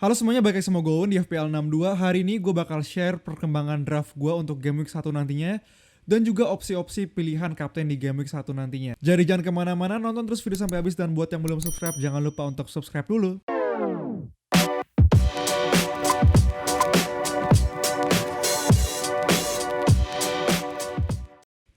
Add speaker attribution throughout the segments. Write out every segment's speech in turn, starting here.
Speaker 1: Halo semuanya, balik lagi sama gue Owen di FPL 62. Hari ini gue bakal share perkembangan draft gue untuk Game Week 1 nantinya, dan juga opsi-opsi pilihan kapten di Game Week 1 nantinya. Jadi jangan kemana-mana, nonton terus video sampai habis, dan buat yang belum subscribe, jangan lupa untuk subscribe dulu.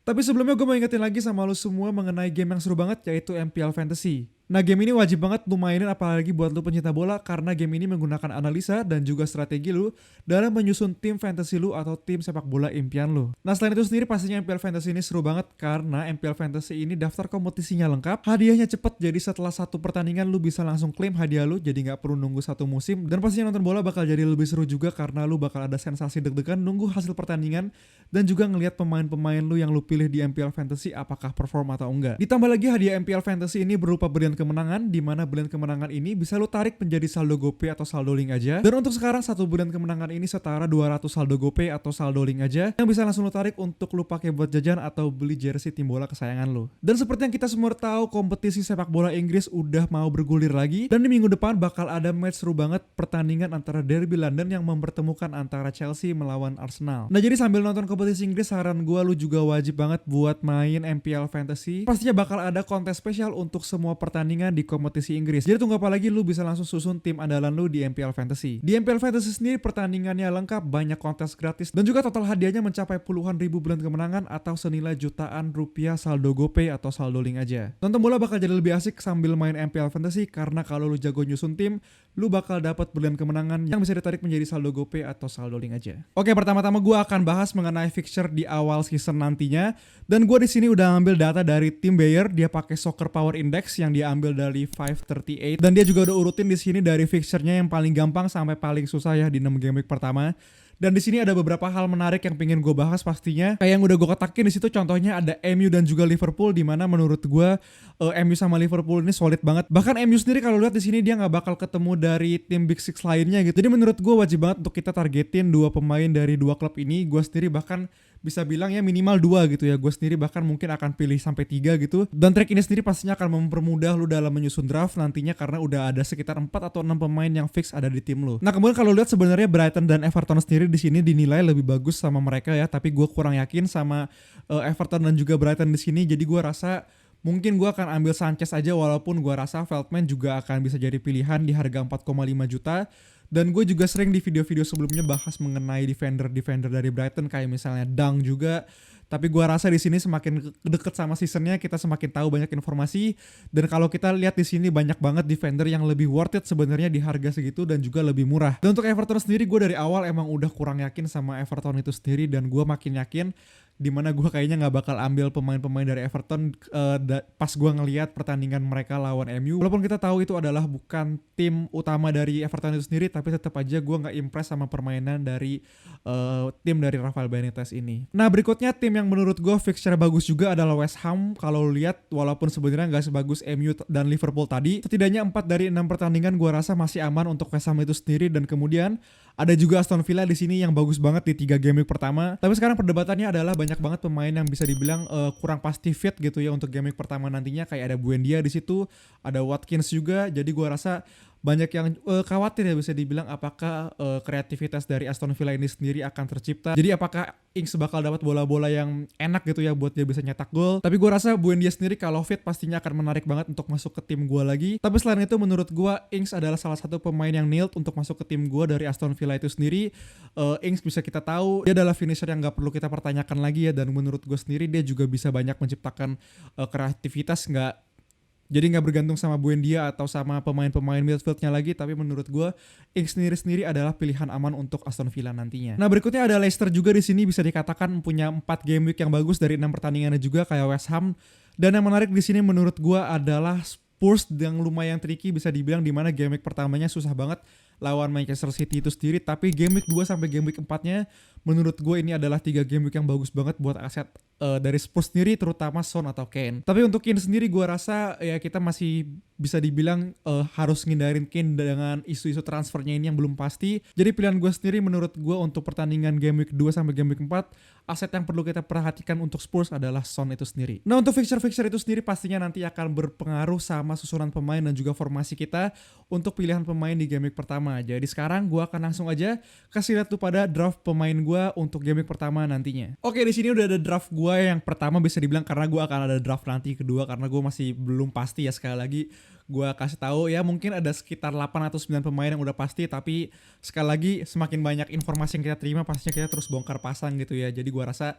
Speaker 1: Tapi sebelumnya gue mau ingetin lagi sama lo semua mengenai game yang seru banget, yaitu MPL Fantasy. Nah, game ini wajib banget lu mainin, apalagi buat lu pencinta bola, karena game ini menggunakan analisa dan juga strategi lu dalam menyusun tim fantasy lu atau tim sepak bola impian lu. Nah, selain itu sendiri pastinya MPL Fantasy ini seru banget karena MPL Fantasy ini daftar kompetisinya lengkap, hadiahnya cepet, jadi setelah satu pertandingan lu bisa langsung klaim hadiah lu, jadi nggak perlu nunggu satu musim. Dan pastinya nonton bola bakal jadi lebih seru juga karena lu bakal ada sensasi deg-degan nunggu hasil pertandingan dan juga ngelihat pemain-pemain lu yang lu pilih di MPL Fantasy apakah perform atau enggak. Ditambah lagi hadiah MPL Fantasy ini berupa berian kemenangan, di mana berian kemenangan ini bisa lo tarik menjadi saldo GoPay atau saldo link aja. Dan untuk sekarang satu berian kemenangan ini setara 200 saldo GoPay atau saldo link aja yang bisa langsung lo tarik untuk lo pakai buat jajan atau beli jersey tim bola kesayangan lo. Dan seperti yang kita semua tahu, kompetisi sepak bola Inggris udah mau bergulir lagi, dan di minggu depan bakal ada match seru banget, pertandingan antara Derby London yang mempertemukan antara Chelsea melawan Arsenal. Nah, jadi sambil nonton kompetisi Inggris, saran gue lu juga wajib banget buat main MPL Fantasy. Pastinya bakal ada kontes spesial untuk semua pertandingan di kompetisi Inggris. Jadi tunggu apa lagi, lu bisa langsung susun tim andalan lu di MPL Fantasy. Di MPL Fantasy sendiri pertandingannya lengkap, banyak kontes gratis, dan juga total hadiahnya mencapai puluhan ribu bulan kemenangan atau senilai jutaan rupiah saldo GoPay atau saldo link aja. Nonton bola bakal jadi lebih asik sambil main MPL Fantasy karena kalau lu jago nyusun tim, lu bakal dapat bulan kemenangan yang bisa ditarik menjadi saldo GoPay atau saldo link aja. Oke, pertama-tama gue akan bahas mengenai fixture di awal season nantinya. Dan gue di sini udah ambil data dari tim Bayer, dia pakai Soccer Power Index yang dia ambil dari 538, dan dia juga udah urutin di sini dari fixture-nya yang paling gampang sampai paling susah ya di 6 game week pertama. Dan di sini ada beberapa hal menarik yang pengen gue bahas pastinya. Kayak yang udah gue kotakin di situ, contohnya ada MU dan juga Liverpool, di mana menurut gue MU sama Liverpool ini solid banget. Bahkan MU sendiri kalau lihat di sini dia nggak bakal ketemu dari tim Big Six lainnya gitu. Jadi menurut gue wajib banget untuk kita targetin dua pemain dari dua klub ini. Gue sendiri bahkan bisa bilang ya minimal 2 gitu ya. Gue sendiri bahkan mungkin akan pilih sampai 3 gitu. Dan trik ini sendiri pastinya akan mempermudah lu dalam menyusun draft nantinya karena udah ada sekitar 4 atau 6 pemain yang fix ada di tim lu. Nah, kemudian kalau lihat sebenarnya Brighton dan Everton sendiri di sini dinilai lebih bagus sama mereka ya, tapi gue kurang yakin sama Everton dan juga Brighton di sini. Jadi gue rasa mungkin gue akan ambil Sanchez aja, walaupun gue rasa Veltman juga akan bisa jadi pilihan di harga 4,5 juta. Dan gue juga sering di video-video sebelumnya bahas mengenai defender dari Brighton kayak misalnya Dang juga. Tapi gue rasa di sini semakin deket sama seasonnya kita semakin tahu banyak informasi. Dan kalau kita lihat di sini banyak banget defender yang lebih worth it sebenarnya di harga segitu dan juga lebih murah. Dan untuk Everton sendiri gue dari awal emang udah kurang yakin sama Everton itu sendiri, dan gue makin yakin dimana gue kayaknya nggak bakal ambil pemain-pemain dari Everton pas gue ngelihat pertandingan mereka lawan MU. Walaupun kita tahu itu adalah bukan tim utama dari Everton itu sendiri, tapi tetap aja gue nggak impress sama permainan dari tim dari Rafael Benitez ini. Nah, berikutnya tim yang menurut gue fixture bagus juga adalah West Ham. Kalau lihat walaupun sebenarnya nggak sebagus MU dan Liverpool tadi, setidaknya 4 dari 6 pertandingan gue rasa masih aman untuk West Ham itu sendiri. Dan kemudian ada juga Aston Villa di sini yang bagus banget di 3 game week pertama. Tapi sekarang perdebatannya adalah banyak banget pemain yang bisa dibilang kurang pasti fit gitu ya untuk game week pertama nantinya. Kayak ada Buendia di situ, ada Watkins juga. Jadi gua rasa banyak yang khawatir ya bisa dibilang apakah kreativitas dari Aston Villa ini sendiri akan tercipta. Jadi apakah Ings bakal dapat bola-bola yang enak gitu ya buat dia bisa nyetak gol. Tapi gue rasa Buendia sendiri kalau fit pastinya akan menarik banget untuk masuk ke tim gue lagi. Tapi selain itu menurut gue Ings adalah salah satu pemain yang nailed untuk masuk ke tim gue dari Aston Villa itu sendiri. Ings bisa kita tahu dia adalah finisher yang gak perlu kita pertanyakan lagi ya, dan menurut gue sendiri dia juga bisa banyak menciptakan kreativitas, jadi nggak bergantung sama Buendia atau sama pemain-pemain midfieldnya lagi. Tapi menurut gue Ings sendiri adalah pilihan aman untuk Aston Villa nantinya. Nah, berikutnya ada Leicester juga di sini, bisa dikatakan punya 4 game week yang bagus dari 6 pertandingannya juga kayak West Ham. Dan yang menarik di sini menurut gue adalah Spurs yang lumayan tricky bisa dibilang, dimana game week pertamanya susah banget lawan Manchester City itu sendiri. Tapi game week 2 sampai game week 4-nya menurut gue ini adalah 3 game week yang bagus banget buat aset dari Spurs sendiri, terutama Son atau Kane. Tapi untuk Kane sendiri gue rasa ya kita masih bisa dibilang harus ngindarin Kane dengan isu-isu transfernya ini yang belum pasti. Jadi pilihan gue sendiri menurut gue untuk pertandingan game week 2 sampai game week 4, aset yang perlu kita perhatikan untuk Spurs adalah Son itu sendiri. Nah, untuk fixture-fixture itu sendiri pastinya nanti akan berpengaruh sama susunan pemain dan juga formasi kita untuk pilihan pemain di game week pertama. Jadi sekarang gue akan langsung aja kasih lihat tuh pada draft pemain gue untuk game week pertama nantinya. Oke, di sini udah ada draft gue yang pertama bisa dibilang, karena gue akan ada draft nanti kedua karena gue masih belum pasti ya. Sekali lagi gue kasih tahu ya, mungkin ada sekitar 8 atau 9 pemain yang udah pasti, tapi sekali lagi semakin banyak informasi yang kita terima pastinya kita terus bongkar pasang gitu ya. Jadi gue rasa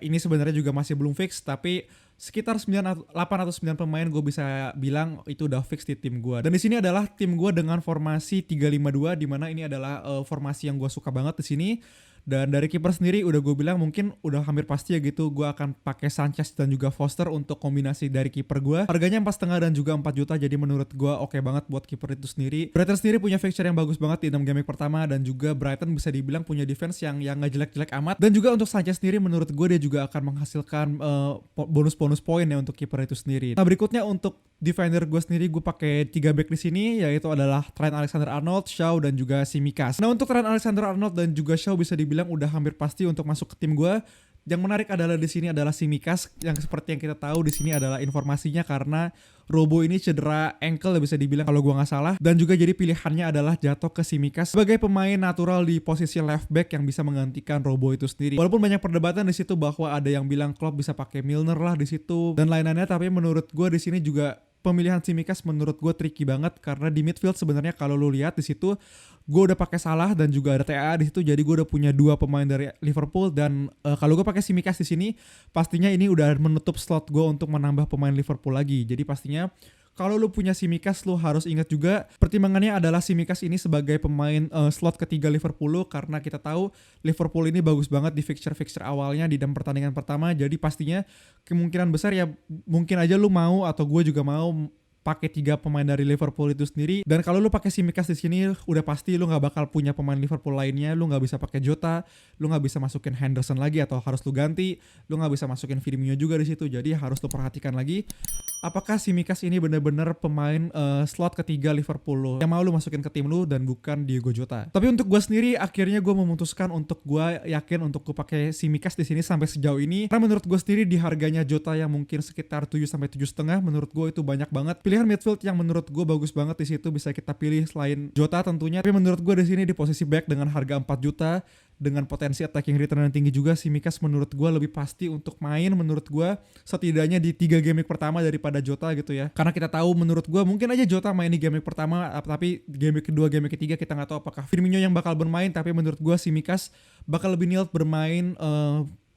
Speaker 1: ini sebenarnya juga masih belum fix, tapi sekitar 8 atau 9 pemain gue bisa bilang itu udah fix di tim gue. Dan di sini adalah tim gue dengan formasi 3-5-2, di mana ini adalah formasi yang gue suka banget di sini. Dan dari kiper sendiri udah gue bilang mungkin udah hampir pasti ya gitu, gue akan pakai Sanchez dan juga Foster untuk kombinasi dari kiper gue. Harganya 4,5 dan juga 4 juta, jadi menurut gue oke banget buat kiper itu sendiri. Brighton sendiri punya fixture yang bagus banget di 6 game pertama, dan juga Brighton bisa dibilang punya defense yang gak jelek-jelek amat. Dan juga untuk Sanchez sendiri menurut gue dia juga akan menghasilkan bonus-bonus poin ya untuk kiper itu sendiri. Nah, berikutnya untuk defender gue sendiri, gue pakai 3 back di sini, yaitu adalah Trent Alexander-Arnold, Shaw dan juga Tsimikas. Nah, untuk Trent Alexander-Arnold dan juga Shaw bisa dibilang udah hampir pasti untuk masuk ke tim gue. Yang menarik adalah di sini adalah Tsimikas, yang seperti yang kita tahu di sini adalah informasinya karena Robo ini cedera ankle bisa dibilang kalau gue nggak salah, dan juga jadi pilihannya adalah jatuh ke Tsimikas sebagai pemain natural di posisi left back yang bisa menggantikan Robo itu sendiri. Walaupun banyak perdebatan di situ bahwa ada yang bilang Klopp bisa pakai Milner lah di situ dan lain-lainnya, tapi menurut gue di sini juga pemilihan Tsimikas menurut gue tricky banget, karena di midfield sebenarnya kalau lu lihat di situ gue udah pakai Salah dan juga ada TAA di situ, jadi gue udah punya 2 pemain dari Liverpool. Dan kalau gue pakai Tsimikas di sini pastinya ini udah menutup slot gue untuk menambah pemain Liverpool lagi. Jadi pastinya kalau lu punya Tsimikas, lu harus ingat juga pertimbangannya adalah Tsimikas ini sebagai pemain slot ketiga Liverpool lu, karena kita tahu Liverpool ini bagus banget di fixture-fixture awalnya di 6 pertandingan pertama. Jadi pastinya kemungkinan besar ya mungkin aja lu mau atau gue juga mau pakai 3 pemain dari Liverpool itu sendiri. Dan kalau lu pakai Tsimikas di sini udah pasti lu nggak bakal punya pemain Liverpool lainnya. Lu nggak bisa pakai Jota, lu nggak bisa masukin Henderson lagi atau harus lu ganti. Lu nggak bisa masukin Firmino juga di situ. Jadi harus lu perhatikan lagi apakah Tsimikas ini benar-benar pemain slot ketiga Liverpool lu yang mau lu masukin ke tim lu dan bukan Diego Jota. Tapi untuk gue sendiri akhirnya gue memutuskan untuk gue yakin untuk gue pakai Tsimikas di sini sampai sejauh ini. Karena menurut gue sendiri di harganya Jota yang mungkin sekitar 7 sampai 7,5, menurut gue itu banyak banget pilihan midfield yang menurut gue bagus banget di situ bisa kita pilih selain Jota tentunya. Tapi menurut gue di sini di posisi back dengan harga 4 juta dengan potensi attacking return yang tinggi juga, Tsimikas menurut gue lebih pasti untuk main menurut gue setidaknya di 3 game week pertama daripada Jota gitu ya. Karena kita tahu menurut gue mungkin aja Jota main di game week pertama, tapi game week kedua, game week ketiga kita nggak tahu apakah Firmino yang bakal bermain. Tapi menurut gue Tsimikas bakal lebih niat bermain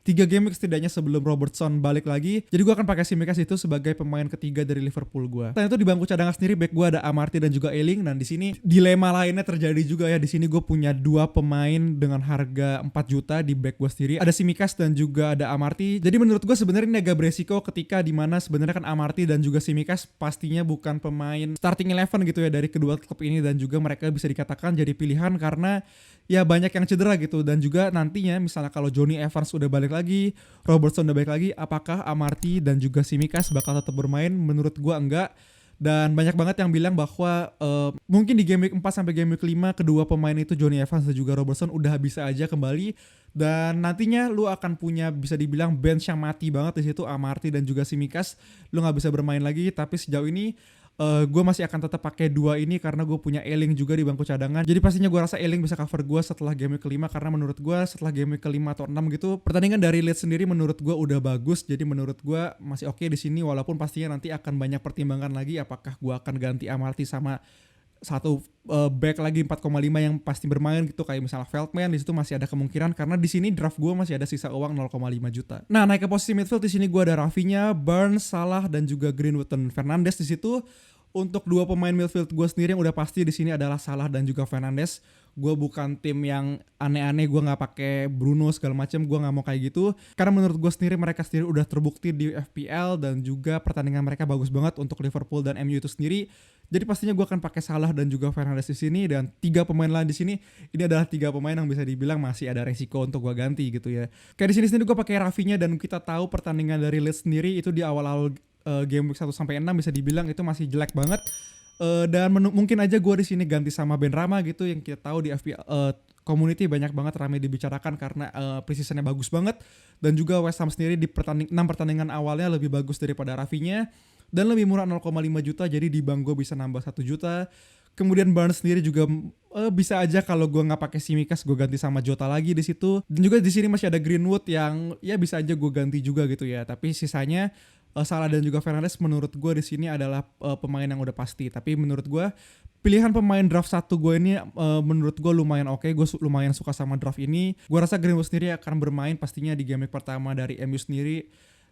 Speaker 1: 3 game week setidaknya sebelum Robertson balik lagi. Jadi gue akan pakai Tsimikas itu sebagai pemain ketiga dari Liverpool gue. Selain itu di bangku cadangan sendiri back gue ada Amarty dan juga Ayling. Dan di sini dilema lainnya terjadi juga ya. Di sini gue punya 2 pemain dengan harga 4 juta di back gue sendiri. Ada Tsimikas dan juga ada Amarty. Jadi menurut gue sebenarnya ini agak beresiko ketika dimana sebenarnya kan Amarty dan juga Tsimikas pastinya bukan pemain starting 11 gitu ya dari kedua klub ini, dan juga mereka bisa dikatakan jadi pilihan karena ya banyak yang cedera gitu. Dan juga nantinya misalnya kalau Johnny Evans udah balik lagi, Robertson udah balik lagi, apakah Amarty dan juga Tsimikas bakal tetap bermain? Menurut gua enggak. Dan banyak banget yang bilang bahwa mungkin di game week 4 sampai game week 5 kedua pemain itu Johnny Evans dan juga Robertson udah bisa aja kembali, dan nantinya lu akan punya bisa dibilang bench yang mati banget di situ, Amarty dan juga Tsimikas lu nggak bisa bermain lagi. Tapi sejauh ini gue masih akan tetap pakai 2 ini karena gue punya Ayling juga di bangku cadangan. Jadi pastinya gue rasa Ayling bisa cover gue setelah game week kelima, karena menurut gue setelah game week kelima atau 6 gitu pertandingan dari Leeds sendiri menurut gue udah bagus. Jadi menurut gue masih oke di sini, walaupun pastinya nanti akan banyak pertimbangan lagi apakah gue akan ganti Amarty sama satu back lagi 4,5 yang pasti bermain gitu kayak misalnya Veltman. Di situ masih ada kemungkinan karena di sini draft gue masih ada sisa uang 0,5 juta. Nah, naik ke posisi midfield di sini gue ada Rafinha, Barnes, Salah dan juga Greenwood dan Fernandes di situ. Untuk 2 pemain midfield gue sendiri yang udah pasti di sini adalah Salah dan juga Fernandes. gue bukan tim yang aneh-aneh, gue nggak pakai Bruno segala macam, gue nggak mau kayak gitu. Karena menurut gue sendiri mereka sendiri udah terbukti di FPL dan juga pertandingan mereka bagus banget untuk Liverpool dan MU itu sendiri. Jadi pastinya gue akan pakai Salah dan juga Fernandes di sini, dan 3 pemain lain di sini. Ini adalah 3 pemain yang bisa dibilang masih ada resiko untuk gue ganti gitu ya. Kayak di sini sendiri gue pakai Rafinha, dan kita tahu pertandingan dari Leeds sendiri itu di awal-awal game week 1 sampai 6 bisa dibilang itu masih jelek banget. Dan mungkin aja gue di sini ganti sama Benrahma gitu, yang kita tahu di FPL community banyak banget ramai dibicarakan karena preseasonnya bagus banget, dan juga West Ham sendiri di 6 pertandingan awalnya lebih bagus daripada Rafinha dan lebih murah 0,5 juta, jadi di bank gue bisa nambah 1 juta. Kemudian Barnes sendiri juga bisa aja kalau gue nggak pakai Tsimikas gue ganti sama Jota lagi di situ. Dan juga di sini masih ada Greenwood yang ya bisa aja gue ganti juga gitu ya. Tapi sisanya Salah dan juga Fernandes menurut gue di sini adalah pemain yang udah pasti. Tapi menurut gue pilihan pemain draft 1 gue ini menurut gue lumayan oke. Gue lumayan suka sama draft ini. Gue rasa Greenwood sendiri akan bermain pastinya di game week pertama dari MU sendiri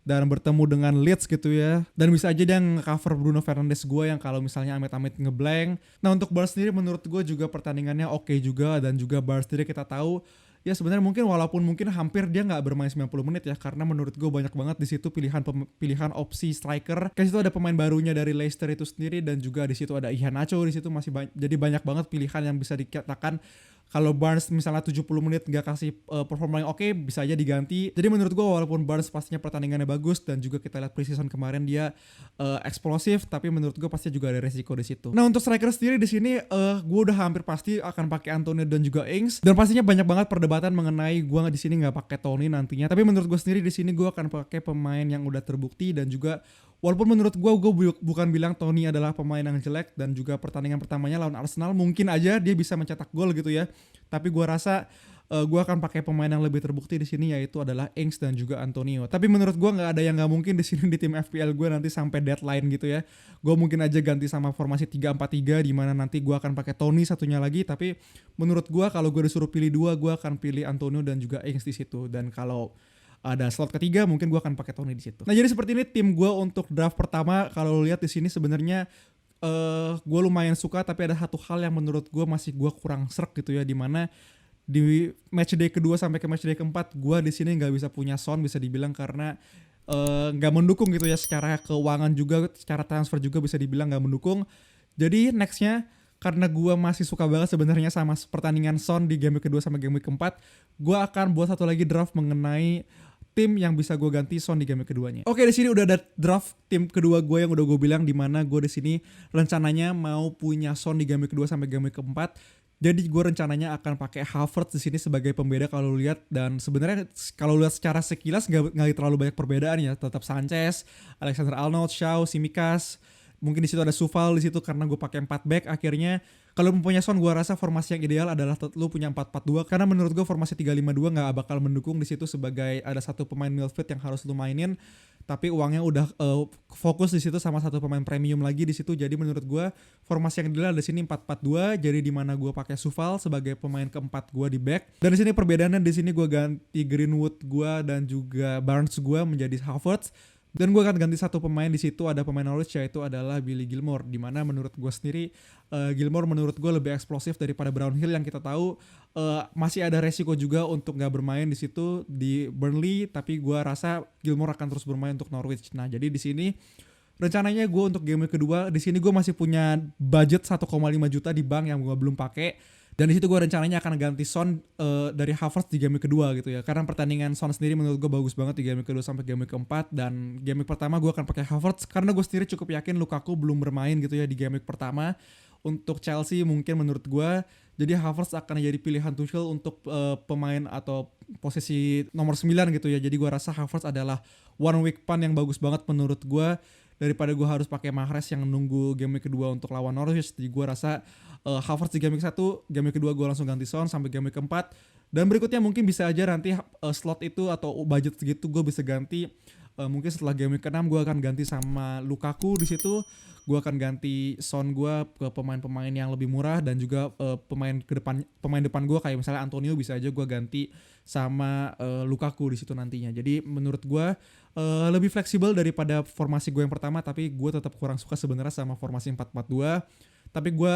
Speaker 1: dan bertemu dengan Leeds gitu ya. Dan bisa aja dia nge-cover Bruno Fernandes gue yang kalau misalnya amit-amit ngeblank. Nah untuk Barnes sendiri menurut gue juga pertandingannya oke juga, dan juga Barnes sendiri kita tahu ya sebenarnya walaupun mungkin hampir dia nggak bermain 90 menit ya, karena menurut gue banyak banget di situ pilihan opsi striker. Kayak situ ada pemain barunya dari Leicester itu sendiri, dan juga di situ ada Iheanacho di situ masih jadi banyak banget pilihan yang bisa dikatakan kalau Barnes misalnya 70 menit nggak kasih performa yang oke, bisa aja diganti. Jadi menurut gue walaupun Barnes pastinya pertandingannya bagus, dan juga kita lihat preseason kemarin dia eksplosif, tapi menurut gue pasti juga ada resiko di situ. Nah untuk striker sendiri di sini gue udah hampir pasti akan pakai Antonio dan juga Ings, dan pastinya banyak banget perdebatan mengenai gue di sini nggak pakai Tony nantinya. Tapi menurut gue sendiri di sini gue akan pakai pemain yang udah terbukti, dan juga walaupun menurut gue bukan bilang Tony adalah pemain yang jelek, dan juga pertandingan pertamanya lawan Arsenal mungkin aja dia bisa mencetak gol gitu ya. Tapi gue rasa gue akan pakai pemain yang lebih terbukti di sini, yaitu adalah Ings dan juga Antonio. Tapi menurut gue nggak ada yang nggak mungkin di sini di tim FPL gue nanti sampai deadline gitu ya. Gue mungkin aja ganti sama formasi 3-4-3 di mana nanti gue akan pakai Tony satunya lagi. Tapi menurut gue kalau gue disuruh pilih 2, gue akan pilih Antonio dan juga Ings di situ. Dan kalau ada slot ketiga mungkin gue akan pakai Tony di situ. Nah jadi seperti ini tim gue untuk draft pertama. Kalau lihat di sini sebenarnya gue lumayan suka, tapi ada satu hal yang menurut gue masih gue kurang srek gitu ya, dimana di match day kedua sampai ke match day keempat gue di sini nggak bisa punya Son bisa dibilang, karena nggak mendukung gitu ya, secara keuangan juga, secara transfer juga bisa dibilang nggak mendukung. Jadi nextnya, karena gue masih suka banget sebenarnya sama pertandingan Son di game week kedua sama game week keempat, gue akan buat satu lagi draft mengenai tim yang bisa gue ganti Son di game keduanya. Oke, di sini udah ada draft tim kedua gue yang udah gue bilang, di mana gue di sini rencananya mau punya Son di game kedua sampai game keempat. Jadi gue rencananya akan pakai Havertz di sini sebagai pembeda kalau lihat, dan sebenarnya kalau lihat secara sekilas nggak terlalu banyak perbedaan ya, tetap Sanchez, Alexander-Arnold, Shaw, Tsimikas. Mungkin di situ ada Sufal di situ karena gue pakai 4 back. Akhirnya kalau mempunyai Son, gue rasa formasi yang ideal adalah lu punya 4-4-2, karena menurut gue formasi 3-5-2 nggak bakal mendukung di situ, sebagai ada satu pemain midfield yang harus lu mainin, tapi uangnya udah fokus di situ sama satu pemain premium lagi di situ. Jadi menurut gue formasi yang ideal di sini 4-4-2, jadi di mana gue pakai Sufal sebagai pemain keempat gue di back. Dan di sini perbedaannya, di sini gue ganti Greenwood gue dan juga Barnes gue menjadi Havertz. Dan gue akan ganti satu pemain di situ, ada pemain Norwich, yaitu adalah Billy Gilmour, di mana menurut gue sendiri Gilmour menurut gue lebih eksplosif daripada Brownhill yang kita tahu masih ada resiko juga untuk nggak bermain di situ di Burnley, tapi gue rasa Gilmour akan terus bermain untuk Norwich. Nah jadi di sini rencananya gue untuk game kedua di sini gue masih punya budget 1,5 juta di bank yang gue belum pakai. Dan di situ gue rencananya akan ganti Son dari Havertz di game kedua gitu ya. Karena pertandingan Son sendiri menurut gue bagus banget di game kedua sampai game keempat. Dan game pertama gue akan pakai Havertz karena gue sendiri cukup yakin Lukaku belum bermain gitu ya di game pertama. Untuk Chelsea mungkin menurut gue, jadi Havertz akan jadi pilihan Tuchel untuk pemain atau posisi nomor 9 gitu ya. Jadi gue rasa Havertz adalah one week pan yang bagus banget menurut gue, daripada gue harus pakai Mahrez yang nunggu game kedua untuk lawan Norwich. Jadi gue rasa Havertz di game 1, game kedua gue langsung ganti Son sampai game keempat. Dan berikutnya mungkin bisa aja nanti slot itu atau budget segitu gue bisa ganti. Mungkin setelah game ke-6 gue akan ganti sama Lukaku di situ. Gue akan ganti Son gue ke pemain-pemain yang lebih murah, dan juga pemain depan gue kayak misalnya Antonio bisa aja gue ganti sama Lukaku di situ nantinya. Jadi menurut gue lebih fleksibel daripada formasi gue yang pertama, tapi gue tetap kurang suka sebenarnya sama formasi 4-4-2. Tapi gue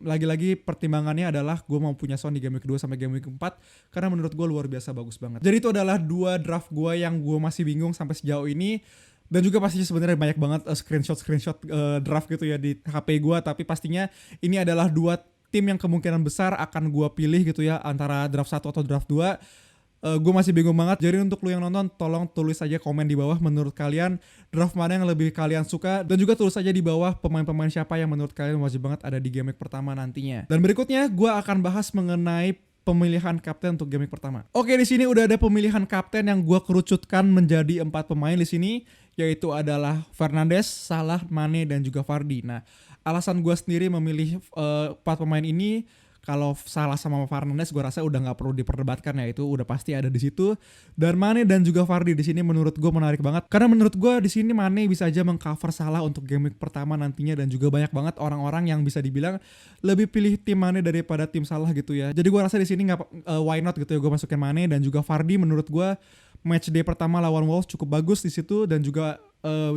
Speaker 1: lagi-lagi pertimbangannya adalah gue mau punya Son di game week 2 sampai game week 4 karena menurut gue luar biasa bagus banget. Jadi itu adalah 2 draft gue yang gue masih bingung sampai sejauh ini. Dan juga pastinya sebenarnya banyak banget screenshot draft gitu ya di HP gue, tapi pastinya ini adalah 2 tim yang kemungkinan besar akan gue pilih gitu ya, antara draft 1 atau draft 2. Gue masih bingung banget. Jadi untuk lu yang nonton, tolong tulis aja komen di bawah menurut kalian draft mana yang lebih kalian suka, dan juga tulis aja di bawah pemain-pemain siapa yang menurut kalian wajib banget ada di game week pertama nantinya. Dan berikutnya gue akan bahas mengenai pemilihan kapten untuk game week pertama. Oke, di sini udah ada pemilihan kapten yang gue kerucutkan menjadi 4 pemain di sini, yaitu adalah Fernandes, Salah, Mane, dan juga Vardy. Nah, alasan gue sendiri memilih 4 pemain ini, kalau Salah sama Fernandes gue rasa udah nggak perlu diperdebatkan ya, itu udah pasti ada di situ. Dan Mane dan juga Vardy di sini menurut gue menarik banget, karena menurut gue di sini Mane bisa aja mengcover Salah untuk game week pertama nantinya, dan juga banyak banget orang-orang yang bisa dibilang lebih pilih tim Mane daripada tim Salah gitu ya. Jadi gue rasa di sini nggak why not gitu ya, gue masukin Mane. Dan juga Vardy menurut gue match day pertama lawan Wolves cukup bagus di situ, dan juga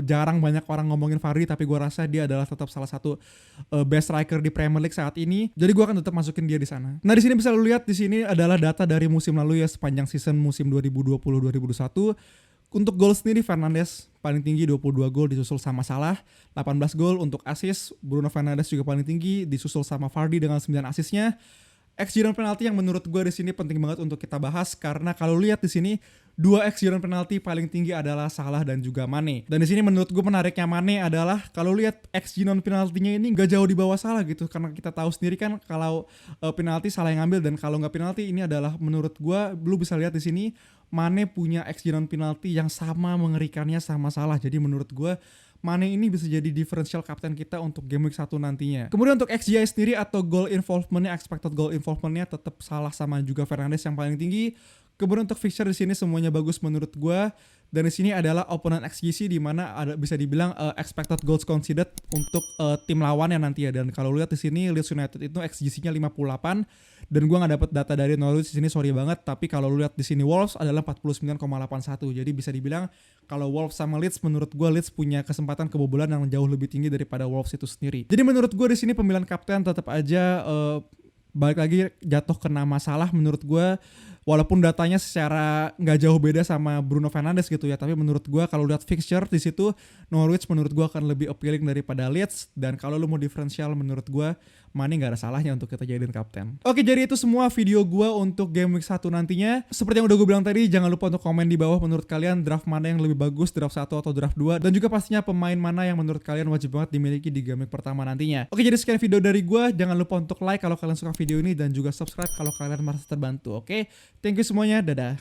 Speaker 1: jarang banyak orang ngomongin Vardy, tapi gue rasa dia adalah tetap salah satu best striker di Premier League saat ini. Jadi gue akan tetap masukin dia di sana. Nah, di sini bisa lu lihat, di sini adalah data dari musim lalu ya, sepanjang season musim 2020-2021. Untuk gol sendiri Fernandes paling tinggi 22 gol, disusul sama Salah 18 gol. Untuk assist Bruno Fernandes juga paling tinggi, disusul sama Vardy dengan 9 assistnya. XG dan penalti yang menurut gue di sini penting banget untuk kita bahas, karena kalau lihat di sini 2 XG dan penalti paling tinggi adalah Salah dan juga Mane. Dan di sini menurut gue menariknya Mane adalah kalau lihat XG non penaltinya ini gak jauh di bawah Salah gitu, karena kita tahu sendiri kan kalau penalti Salah yang ngambil, dan kalau nggak penalti ini adalah menurut gue, lu bisa lihat di sini Mane punya XG non penalti yang sama mengerikannya sama Salah. Jadi menurut gue Mane ini bisa jadi differential kapten kita untuk game week 1 nantinya. Kemudian untuk XGI sendiri atau goal involvementnya, expected goal involvementnya tetap Salah sama juga Fernandes yang paling tinggi. Kemudian untuk fixture di sini semuanya bagus menurut gue. Dan di sini adalah opponent XGC, di mana ada bisa dibilang expected goals conceded untuk tim lawannya nanti ya. Dan kalau lihat di sini Leeds United itu XGC-nya 58, dan gue nggak dapat data dari Norwich di sini, sorry banget. Tapi kalau lihat di sini Wolves adalah 49,81. Jadi bisa dibilang kalau Wolves sama Leeds, menurut gue Leeds punya kesempatan kebobolan yang jauh lebih tinggi daripada Wolves itu sendiri. Jadi menurut gue di sini pemilihan kapten tetap aja balik lagi jatuh ke nama Salah menurut gue. Walaupun datanya secara nggak jauh beda sama Bruno Fernandes gitu ya, tapi menurut gue kalau lihat fixture di situ Norwich menurut gue akan lebih appealing daripada Leeds. Dan kalau lu mau diferensial, menurut gue Mane nggak ada salahnya untuk kita jadiin kapten. Oke, jadi itu semua video gue untuk game week 1 nantinya. Seperti yang udah gue bilang tadi, jangan lupa untuk komen di bawah menurut kalian draft mana yang lebih bagus, draft 1 atau draft 2, dan juga pastinya pemain mana yang menurut kalian wajib banget dimiliki di game week pertama nantinya. Oke, jadi sekian video dari gue. Jangan lupa untuk like kalau kalian suka video ini, dan juga subscribe kalau kalian merasa terbantu. Oke, thank you semuanya, dadah.